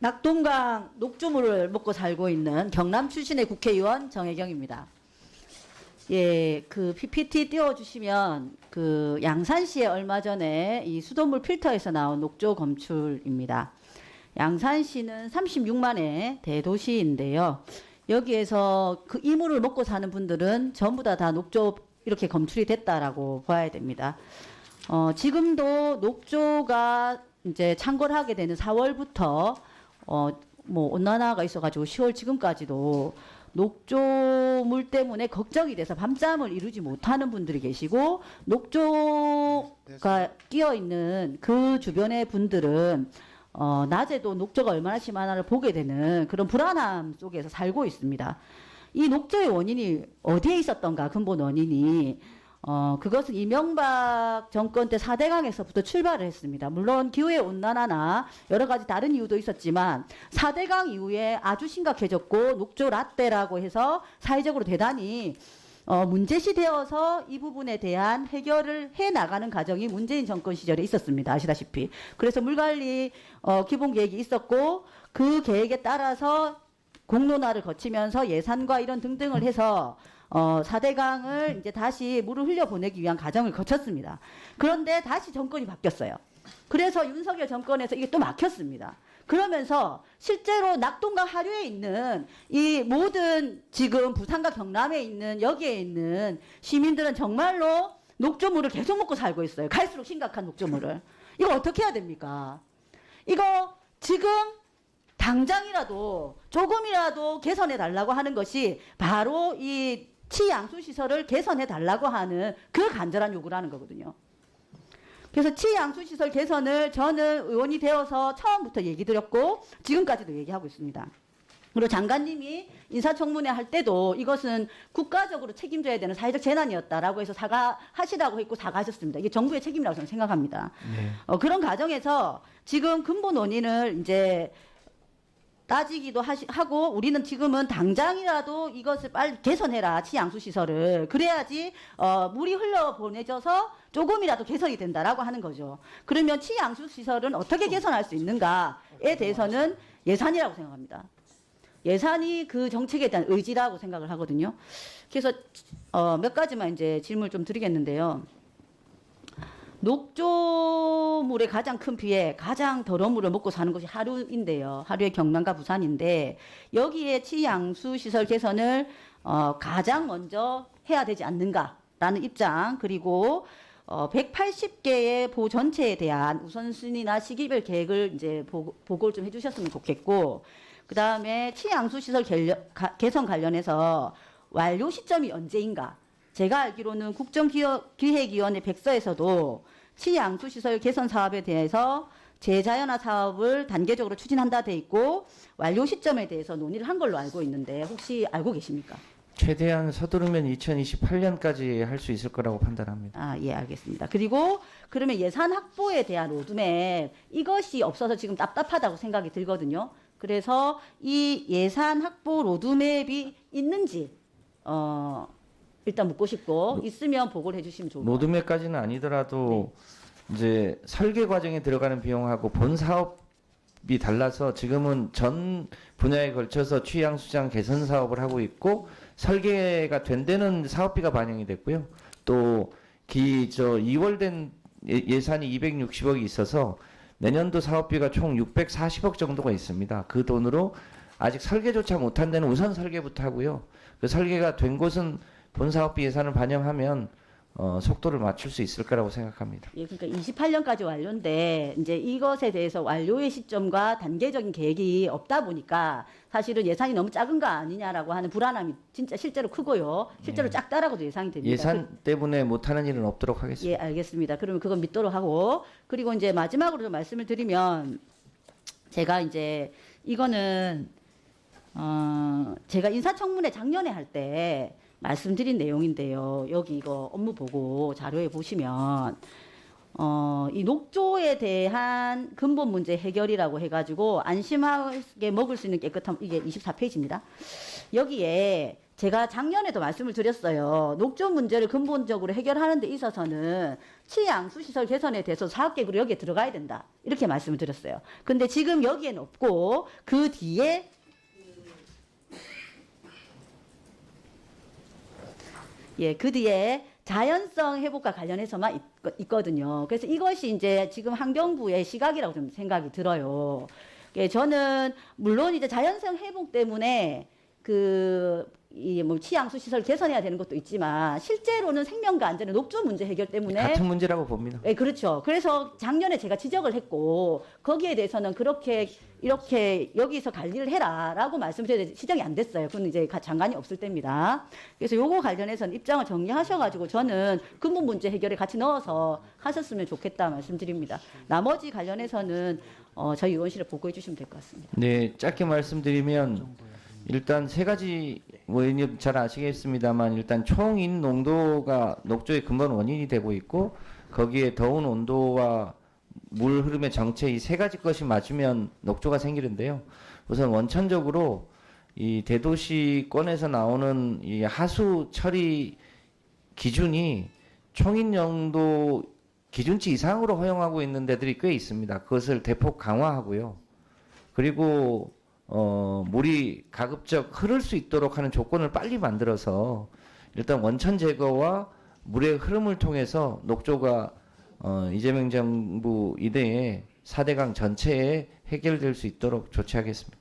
낙동강 녹조물을 먹고 살고 있는 경남 출신의 국회의원 정혜경입니다. 예, 그 PPT 띄워주시면 그 양산시에 얼마 전에 이 수돗물 필터에서 나온 녹조 검출입니다. 양산시는 36만의 대도시인데요. 여기에서 그 이 물을 먹고 사는 분들은 전부 다 녹조 이렇게 검출이 됐다라고 봐야 됩니다. 지금도 녹조가 이제 창궐하게 되는 4월부터 뭐 온난화가 있어가지고 10월 지금까지도 녹조물 때문에 걱정이 돼서 밤잠을 이루지 못하는 분들이 계시고 녹조가 끼어 있는 그 주변의 분들은 낮에도 녹조가 얼마나 심하나를 보게 되는 그런 불안함 속에서 살고 있습니다. 이 녹조의 원인이 어디에 있었던가 근본 원인이 그것은 이명박 정권 때 4대강에서부터 출발을 했습니다. 물론 기후의 온난화나 여러 가지 다른 이유도 있었지만 4대강 이후에 아주 심각해졌고 녹조 라떼라고 해서 사회적으로 대단히 문제시되어서 이 부분에 대한 해결을 해 나가는 과정이 문재인 정권 시절에 있었습니다. 아시다시피. 그래서 물관리 기본 계획이 있었고 그 계획에 따라서 공론화를 거치면서 예산과 이런 등등을 해서 4대강을 이제 다시 물을 흘려보내기 위한 과정을 거쳤습니다. 그런데 다시 정권이 바뀌었어요. 그래서 윤석열 정권에서 이게 또 막혔습니다. 그러면서 실제로 낙동강 하류에 있는 이 모든 지금 부산과 경남에 있는 여기에 있는 시민들은 정말로 녹조물을 계속 먹고 살고 있어요. 갈수록 심각한 녹조물을. 이거 어떻게 해야 됩니까? 이거 지금 당장이라도 조금이라도 개선해 달라고 하는 것이 바로 이 치양수 시설을 개선해 달라고 하는 그 간절한 요구라는 거거든요. 그래서 치양수 시설 개선을 저는 의원이 되어서 처음부터 얘기 드렸고 지금까지도 얘기하고 있습니다. 그리고 장관님이 인사청문회 할 때도 이것은 국가적으로 책임져야 되는 사회적 재난이었다라고 해서 사과하시라고 했고 사과하셨습니다. 이게 정부의 책임이라고 저는 생각합니다. 네. 그런 과정에서 지금 근본 원인을 이제 따지기도 하고 우리는 지금은 당장이라도 이것을 빨리 개선해라 치양수 시설을 그래야지 물이 흘러 보내져서 조금이라도 개선이 된다라고 하는 거죠. 그러면 치양수 시설은 어떻게 개선할 수 있는가에 대해서는 예산이라고 생각합니다. 예산이 그 정책에 대한 의지라고 생각을 하거든요. 그래서 몇 가지만 이제 질문을 좀 드리겠는데요. 녹조물의 가장 큰 피해, 가장 더러운 물을 먹고 사는 것이 하류인데요. 하류의 경남과 부산인데 여기에 치양수 시설 개선을 가장 먼저 해야 되지 않는가라는 입장 그리고 180개의 보 전체에 대한 우선순위나 시기별 계획을 이제 보고를 좀 해주셨으면 좋겠고 그 다음에 치양수 시설 개선 관련해서 완료 시점이 언제인가? 제가 알기로는 국정기획위원회 백서에서도 치양수시설 개선 사업에 대해서 재자연화 사업을 단계적으로 추진한다 돼 있고 완료 시점에 대해서 논의를 한 걸로 알고 있는데 혹시 알고 계십니까? 최대한 서두르면 2028년까지 할 수 있을 거라고 판단합니다. 아, 예, 알겠습니다. 그리고 그러면 예산 확보에 대한 로드맵 이것이 없어서 지금 답답하다고 생각이 들거든요. 그래서 이 예산 확보 로드맵이 있는지 일단 묻고 싶고 있으면 보고를 해주시면 좋을 것 같아요. 로드맵까지는 아니더라도 이제 설계 과정에 들어가는 비용하고 본 사업이 달라서 지금은 전 분야에 걸쳐서 취양수장 개선 사업을 하고 있고 설계가 된 데는 사업비가 반영이 됐고요. 또 2월된 예산이 260억이 있어서 내년도 사업비가 총 640억 정도가 있습니다. 그 돈으로 아직 설계조차 못한 데는 우선 설계부터 하고요. 그 설계가 된 곳은 본 사업비 예산을 반영하면 속도를 맞출 수 있을 거라고 생각합니다. 예, 그러니까 28년까지 완료인데 이제 이것에 대해서 완료의 시점과 단계적인 계획이 없다 보니까 사실은 예산이 너무 작은 거 아니냐라고 하는 불안함이 진짜 실제로 크고요. 실제로 작다라고도 예상이 됩니다. 예산 때문에 못하는 일은 없도록 하겠습니다. 예, 알겠습니다. 그러면 그건 믿도록 하고 그리고 이제 마지막으로 좀 말씀을 드리면 제가 이제 이거는 제가 인사청문회 작년에 할 때 말씀드린 내용인데요. 여기 이거 업무 보고 자료에 보시면 이 녹조에 대한 근본 문제 해결이라고 해가지고 안심하게 먹을 수 있는 깨끗한 이게 24페이지입니다. 여기에 제가 작년에도 말씀을 드렸어요. 녹조 문제를 근본적으로 해결하는 데 있어서는 치양수시설 개선에 대해서 사업계획으로 여기에 들어가야 된다. 이렇게 말씀을 드렸어요. 근데 지금 여기에는 없고 그 뒤에 그 뒤에 자연성 회복과 관련해서만 있거든요. 그래서 이것이 이제 지금 환경부의 시각이라고 좀 생각이 들어요. 저는 물론 이제 자연성 회복 때문에 뭐 치양수 시설 개선해야 되는 것도 있지만 실제로는 생명과 안전의 녹조 문제 해결 때문에 같은 문제라고 봅니다. 네, 그렇죠. 그래서 작년에 제가 지적을 했고 거기에 대해서는 그렇게 이렇게 여기서 관리를 해라라고 말씀드렸는데 시정이 안 됐어요. 그건 이제 장관이 없을 때입니다. 그래서 요거 관련해서는 입장을 정리하셔가지고 저는 근본 문제 해결에 같이 넣어서 하셨으면 좋겠다 말씀드립니다. 나머지 관련해서는 저희 의원실에 보고해 주시면 될 것 같습니다. 네, 짧게 말씀드리면 일단 세 가지 뭐 의원님 잘 아시겠습니다만 일단 총인 농도가 녹조의 근본 원인이 되고 있고 거기에 더운 온도와 물 흐름의 정체 이 세 가지 것이 맞으면 녹조가 생기는데요. 우선 원천적으로 이 대도시권에서 나오는 이 하수 처리 기준이 총인 용도 기준치 이상으로 허용하고 있는 데들이 꽤 있습니다. 그것을 대폭 강화하고요. 그리고 물이 가급적 흐를 수 있도록 하는 조건을 빨리 만들어서 일단 원천 제거와 물의 흐름을 통해서 녹조가 이재명 정부 이내에 4대강 전체에 해결될 수 있도록 조치하겠습니다.